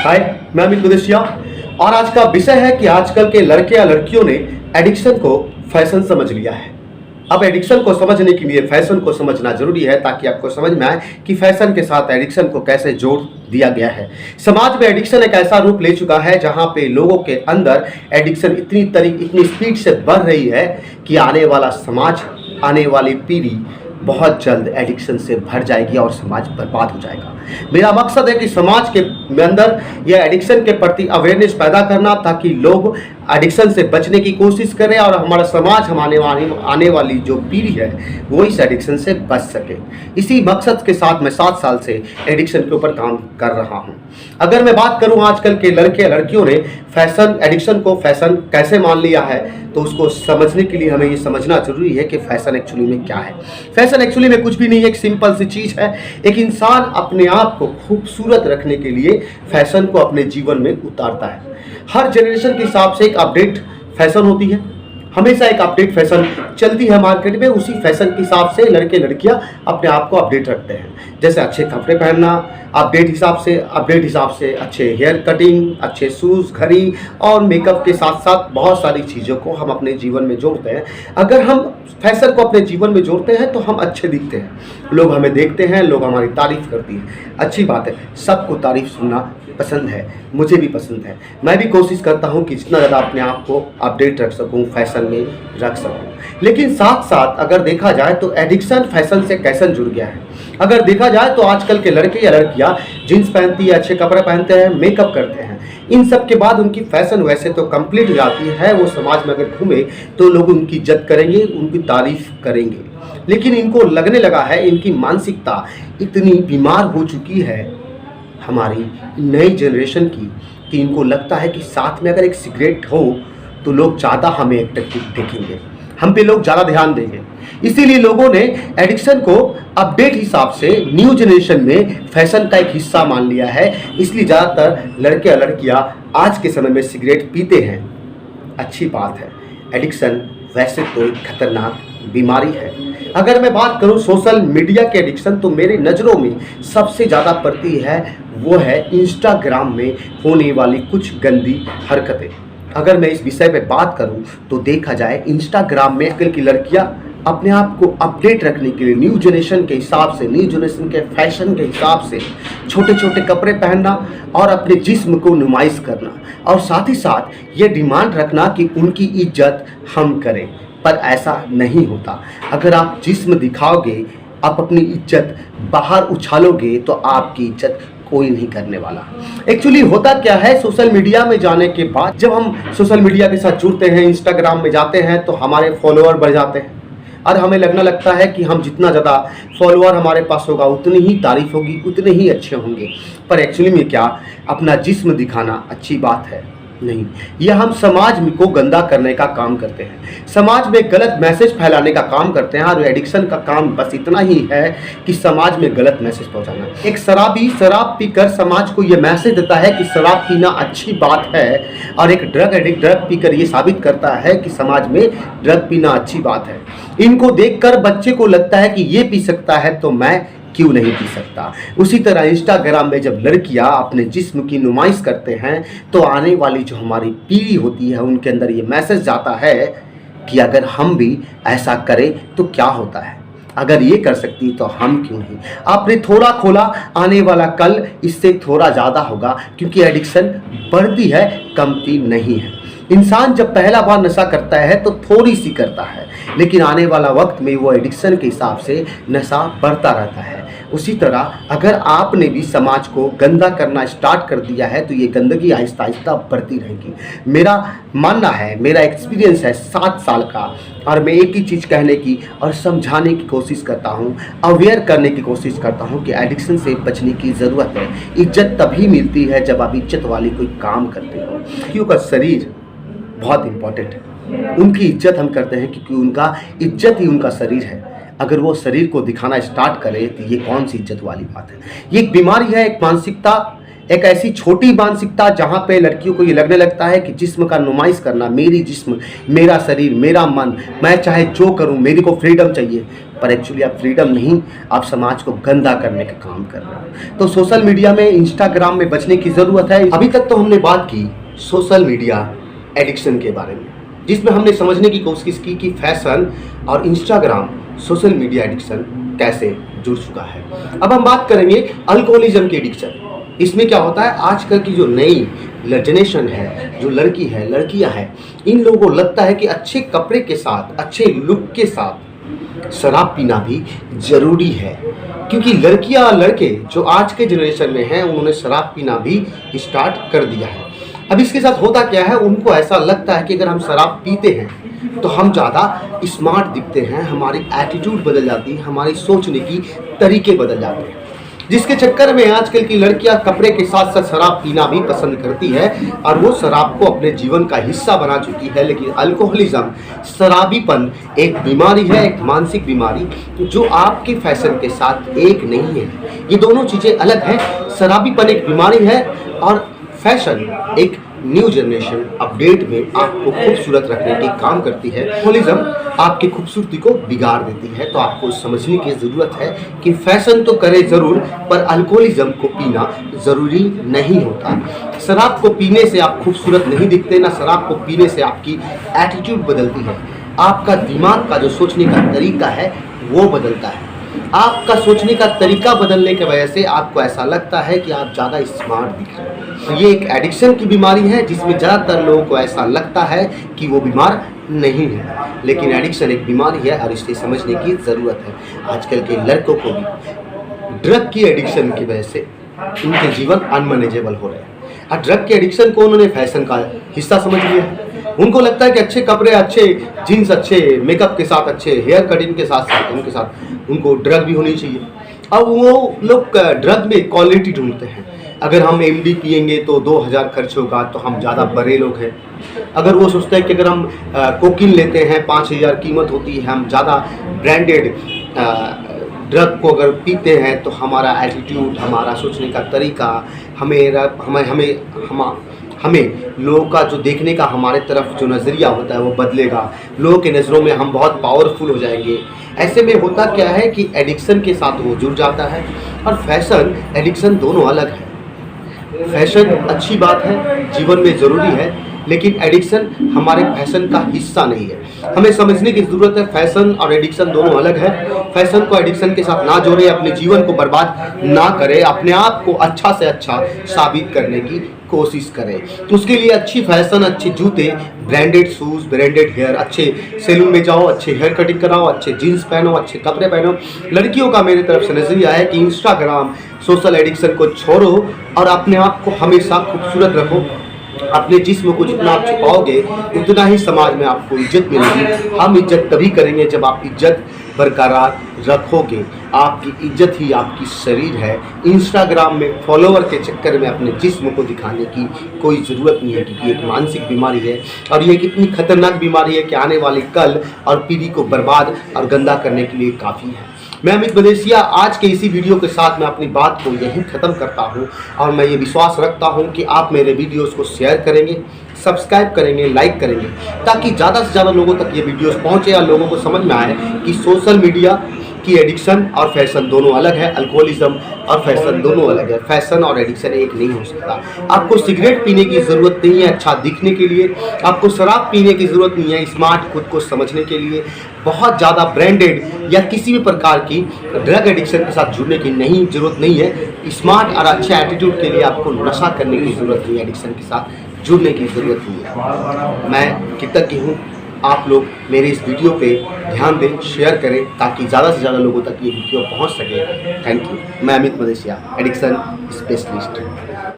हाय, मैं अमित गुदेशिया और आज का विषय है कि आजकल के लड़के या लड़कियों ने एडिक्शन को फैशन समझ लिया है। अब एडिक्शन को समझने के लिए फैशन को समझना जरूरी है ताकि आपको समझ में आए कि फैशन के साथ एडिक्शन को कैसे जोड़ दिया गया है। समाज में एडिक्शन एक ऐसा रूप ले चुका है जहां पे लोगों के अंदर एडिक्शन इतनी स्पीड से बढ़ रही है कि आने वाला समाज, आने वाली पीढ़ी बहुत जल्द एडिक्शन से भर जाएगी और समाज बर्बाद हो जाएगा। मेरा मकसद है कि समाज के अंदर यह एडिक्शन के प्रति अवेयरनेस पैदा करना ताकि लोग एडिक्शन से बचने की कोशिश करें और हमारा समाज, आने वाली जो पीढ़ी है वो इस एडिक्शन से बच सके। इसी मकसद के साथ मैं 7 साल से एडिक्शन के ऊपर काम कर रहा हूँ। अगर मैं बात करूँ आजकल के लड़के लड़कियों ने एडिक्शन को फैशन कैसे मान लिया है, तो उसको समझने के लिए हमें ये समझना जरूरी है कि फैशन एक्चुअली में क्या है। फैशन एक्चुअली में कुछ भी नहीं है, एक सिंपल सी चीज़ है। एक इंसान अपने आप को खूबसूरत रखने के लिए फैशन को अपने जीवन में उतारता है। हर जनरेशन के हिसाब से एक अपडेट फैशन होती है, हमेशा एक अपडेट फैशन चलती है मार्केट में। उसी फैशन के हिसाब से लड़के लड़कियां अपने आप को अपडेट रखते हैं। जैसे अच्छे कपड़े पहनना, अपडेट हिसाब से अच्छे हेयर कटिंग, अच्छे शूज़, घड़ी और मेकअप के साथ साथ बहुत सारी चीज़ों को हम अपने जीवन में जोड़ते हैं। अगर हम फैशन को अपने जीवन में जोड़ते हैं तो हम अच्छे दिखते हैं, लोग हमें देखते हैं, लोग हमारी तारीफ करती हैं। अच्छी बात है, सबको तारीफ सुनना पसंद है, मुझे भी पसंद है। मैं भी कोशिश करता हूँ कि जितना ज़्यादा अपने आप को अपडेट रख सकूँ, फैशन में रख सकूँ। लेकिन साथ साथ अगर देखा जाए तो एडिक्शन फैशन से कैसे जुड़ गया है। अगर देखा जाए तो आजकल के लड़के या लड़कियाँ जीन्स पहनती है, अच्छे कपड़े पहनते हैं, मेकअप करते हैं। इन सब के बाद उनकी फैशन वैसे तो कंप्लीट हो जाती है। वो समाज में अगर घूमे तो लोग उनकी इज्जत करेंगे, उनकी तारीफ करेंगे। लेकिन इनको लगने लगा है, इनकी मानसिकता इतनी बीमार हो चुकी है हमारी नई जनरेशन की कि इनको लगता है कि साथ में अगर एक सिगरेट हो तो लोग ज़्यादा हमें अट्रैक्टिव देखेंगे, हम पे लोग ज़्यादा ध्यान देंगे। इसीलिए लोगों ने एडिक्शन को अपडेट हिसाब से न्यू जनरेशन में फैशन का एक हिस्सा मान लिया है। इसलिए ज़्यादातर लड़के और लड़कियाँ आज के समय में सिगरेट पीते हैं। अच्छी बात है, एडिक्शन वैसे तो एक खतरनाक बीमारी है। अगर मैं बात करूं सोशल मीडिया के एडिक्शन, तो मेरी नज़रों में सबसे ज़्यादा पड़ती है वो है इंस्टाग्राम में होने वाली कुछ गंदी हरकतें। अगर मैं इस विषय पे बात करूं तो देखा जाए इंस्टाग्राम में आजकल की लड़कियां अपने आप को अपडेट रखने के लिए न्यू जनरेशन के हिसाब से, न्यू जनरेशन के फैशन के हिसाब से छोटे छोटे कपड़े पहनना और अपने जिस्म को नुमाइश करना और साथ ही साथ ये डिमांड रखना कि उनकी इज्जत हम करें। पर ऐसा नहीं होता। अगर आप जिस्म दिखाओगे, आप अपनी इज्जत बाहर उछालोगे तो आपकी इज्जत कोई नहीं करने वाला। एक्चुअली होता क्या है, सोशल मीडिया में जाने के बाद जब हम सोशल मीडिया के साथ जुड़ते हैं, इंस्टाग्राम में जाते हैं तो हमारे फॉलोअर बढ़ जाते हैं और हमें लगने लगता है कि हम जितना ज़्यादा फॉलोअर हमारे पास होगा उतनी ही तारीफ होगी, उतने ही अच्छे होंगे। पर एक्चुअली में क्या, अपना जिस्म दिखाना अच्छी बात है? नहीं, यह हम समाज को गंदा करने का काम करते हैं, समाज में गलत मैसेज फैलाने का काम करते हैं। और एडिक्शन का काम बस इतना ही है कि समाज में गलत मैसेज पहुंचाना। एक शराबी शराब पीकर समाज को यह मैसेज देता है कि शराब पीना अच्छी बात है, और एक ड्रग एडिक्ट ड्रग पीकर यह साबित करता है कि समाज में ड्रग पीना अच्छी बात है। इनको देखकर बच्चे को लगता है कि ये पी सकता है तो मैं क्यों नहीं पी सकता। उसी तरह इंस्टाग्राम में जब लड़कियां अपने जिस्म की नुमाइश करते हैं तो आने वाली जो हमारी पीढ़ी होती है उनके अंदर ये मैसेज जाता है कि अगर हम भी ऐसा करें तो क्या होता है, अगर ये कर सकती तो हम क्यों नहीं। आपने थोड़ा खोला, आने वाला कल इससे थोड़ा ज़्यादा होगा, क्योंकि एडिक्शन बढ़ती है, कमती नहीं है। इंसान जब पहला बार नशा करता है तो थोड़ी सी करता है, लेकिन आने वाला वक्त में वो एडिक्शन के हिसाब से नशा बढ़ता रहता है। उसी तरह अगर आपने भी समाज को गंदा करना स्टार्ट कर दिया है तो ये गंदगी आहिस्ता आहिस्ता बढ़ती रहेगी। मेरा मानना है, मेरा एक्सपीरियंस है 7 साल का, और मैं एक ही चीज़ कहने की और समझाने की कोशिश करता हूँ, अवेयर करने की कोशिश करता हूँ कि एडिक्शन से बचने की ज़रूरत है। इज्जत तभी मिलती है जब आप इज्जत वाली कोई काम करते हो। लड़कियों का शरीर बहुत इम्पोर्टेंट है, उनकी इज्जत हम करते हैं क्योंकि उनका इज्जत ही उनका शरीर है। अगर वो शरीर को दिखाना स्टार्ट करे तो ये कौन सी इज्जत वाली बात है। ये एक बीमारी है, एक मानसिकता, एक ऐसी छोटी मानसिकता जहाँ पे लड़कियों को ये लगने लगता है कि जिस्म का नुमाइश करना, मेरी जिस्म, मेरा शरीर, मेरा मन, मैं चाहे जो करूँ, मेरी को फ्रीडम चाहिए। पर एक्चुअली आप फ्रीडम नहीं, आप समाज को गंदा करने का काम कर रहे हो। तो सोशल मीडिया में, इंस्टाग्राम में बचने की ज़रूरत है। अभी तक तो हमने बात की सोशल मीडिया एडिक्शन के बारे में, जिसमें हमने समझने की कोशिश की कि फैशन और इंस्टाग्राम सोशल मीडिया एडिक्शन कैसे जुड़ चुका है। अब हम बात करेंगे अल्कोहलिज्म की एडिक्शन। इसमें क्या होता है, आजकल की जो नई जनरेशन है, जो लड़की है, लड़कियां हैं, इन लोगों को लगता है कि अच्छे कपड़े के साथ, अच्छे लुक के साथ शराब पीना भी ज़रूरी है, क्योंकि लड़कियां और लड़के जो आज के जनरेशन में हैं उन्होंने शराब पीना भी स्टार्ट कर दिया है। अब इसके साथ होता क्या है, उनको ऐसा लगता है कि अगर हम शराब पीते हैं तो हम ज़्यादा स्मार्ट दिखते हैं, हमारी एटीट्यूड बदल जाती है, हमारी सोचने की तरीके बदल जाते हैं, जिसके चक्कर में आजकल की लड़कियां कपड़े के साथ साथ शराब पीना भी पसंद करती है और वो शराब को अपने जीवन का हिस्सा बना चुकी है। लेकिन अल्कोहलिज्म, शराबीपन एक बीमारी है, एक मानसिक बीमारी जो आपके फैशन के साथ एक नहीं है। ये दोनों चीज़ें अलग हैं। शराबीपन एक बीमारी है और फैशन एक न्यू जनरेशन अपडेट में आपको खूबसूरत रखने की काम करती है। अल्कोहलिज्म आपकी खूबसूरती को बिगाड़ देती है। तो आपको समझने की ज़रूरत है कि फैशन तो करे ज़रूर, पर अल्कोहलिज्म को पीना ज़रूरी नहीं होता। शराब को पीने से आप खूबसूरत नहीं दिखते, ना शराब को पीने से आपकी एटीट्यूड बदलती है। आपका दिमाग का जो सोचने का तरीका है वो बदलता है। आपका सोचने का तरीका बदलने की वजह से आपको ऐसा लगता है कि आप ज़्यादा स्मार्ट दिख रहे हो। तो ये एक एडिक्शन की बीमारी है जिसमें ज़्यादातर लोगों को ऐसा लगता है कि वो बीमार नहीं है, लेकिन एडिक्शन एक बीमारी है और इसे समझने की ज़रूरत है। आजकल के लड़कों को भी ड्रग की एडिक्शन की वजह से उनके जीवन अनमैनेजेबल हो रहे हैं और ड्रग के एडिक्शन को उन्होंने फैशन का हिस्सा समझ लिया है। उनको लगता है कि अच्छे कपड़े, अच्छे जीन्स, अच्छे मेकअप के साथ, अच्छे हेयर कटिंग के साथ साथ उनके साथ उनको ड्रग भी होनी चाहिए। अब वो लोग ड्रग में क्वालिटी ढूंढते हैं। अगर हम एमडी पिएंगे तो 2000 खर्च होगा तो हम ज़्यादा बड़े लोग हैं। अगर वो सोचते हैं कि अगर हम कोकीन लेते हैं 5000 कीमत होती है, हम ज़्यादा ब्रांडेड ड्रग को अगर पीते हैं तो हमारा एटीट्यूड, हमारा सोचने का तरीका, हमें लोगों का जो देखने का हमारे तरफ जो नज़रिया होता है वो बदलेगा। लोगों के नज़रों में हम बहुत पावरफुल हो जाएंगे। ऐसे में होता क्या है कि एडिक्शन के साथ वो जुड़ जाता है। और फैशन, एडिक्शन दोनों अलग है। फैशन अच्छी बात है, जीवन में ज़रूरी है, लेकिन एडिक्शन हमारे फैशन का हिस्सा नहीं है। हमें समझने की ज़रूरत है फैशन और एडिक्शन दोनों अलग है। फैशन को एडिक्शन के साथ ना जोड़े, अपने जीवन को बर्बाद ना करें, अपने आप को अच्छा से अच्छा साबित करने की कोशिश करें। उसके लिए अच्छी फैशन, अच्छे जूते, ब्रांडेड शूज़, ब्रांडेड हेयर, अच्छे सैलून में जाओ, अच्छे हेयर कटिंग कराओ, अच्छे जीन्स पहनो, अच्छे कपड़े पहनो। लड़कियों का मेरी तरफ से नज़रिया है कि इंस्टाग्राम, सोशल एडिक्शन को छोड़ो और अपने आप को हमेशा खूबसूरत रखो। अपने जिस्म को जितना आप छुपाओगे उतना ही समाज में आपको इज्जत मिलेगी। हम इज्जत तभी करेंगे जब आप इज्जत बरकरार रखोगे। आपकी इज्जत ही आपकी शरीर है। इंस्टाग्राम में फॉलोवर के चक्कर में अपने जिस्म को दिखाने की कोई ज़रूरत नहीं है, क्योंकि एक मानसिक बीमारी है और ये कितनी खतरनाक बीमारी है कि आने वाली कल और पीढ़ी को बर्बाद और गंदा करने के लिए काफ़ी है। मैं अमित मदेशिया आज के इसी वीडियो के साथ मैं अपनी बात को यहीं ख़त्म करता हूं और मैं ये विश्वास रखता हूं कि आप मेरे वीडियोस को शेयर करेंगे, सब्सक्राइब करेंगे, लाइक करेंगे, ताकि ज़्यादा से ज़्यादा लोगों तक ये वीडियोस पहुंचे और लोगों को समझ में आए कि सोशल मीडिया की एडिक्शन और फैशन दोनों अलग है। अल्कोहलिज्म और फैशन दोनों अलग है। फैशन और एडिक्शन एक नहीं हो सकता। आपको सिगरेट पीने की ज़रूरत नहीं है अच्छा दिखने के लिए, आपको शराब पीने की ज़रूरत नहीं है स्मार्ट खुद को समझने के लिए, बहुत ज़्यादा ब्रांडेड या किसी भी प्रकार की ड्रग एडिक्शन के साथ जुड़ने की ज़रूरत नहीं है। स्मार्ट और अच्छे एटीट्यूड के लिए आपको नशा करने की ज़रूरत नहीं है, एडिक्शन के साथ जुड़ने की ज़रूरत नहीं है। मैं कृतज्ञ हूँ आप लोग मेरे इस वीडियो पे ध्यान दें, शेयर करें, ताकि ज़्यादा से ज़्यादा लोगों तक ये वीडियो पहुंच सके। Thank you. मैं अमित मदेशिया, एडिक्शन स्पेशलिस्ट।